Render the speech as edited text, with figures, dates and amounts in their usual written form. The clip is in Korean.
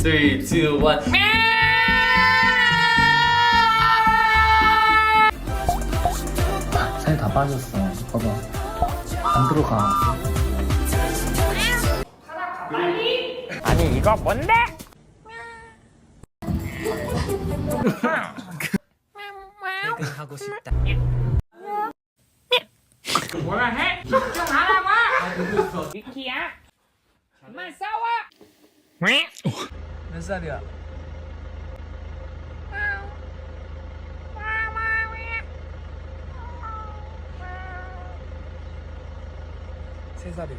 3, 2, 1. 살 다 빠졌어. 봐봐. 안 들어가. 아니 이거 뭔데? 하고 싶다. 뭐라 해? 집중하라고! 미키야 그만 싸워! 몇 살이야? 세 살이래.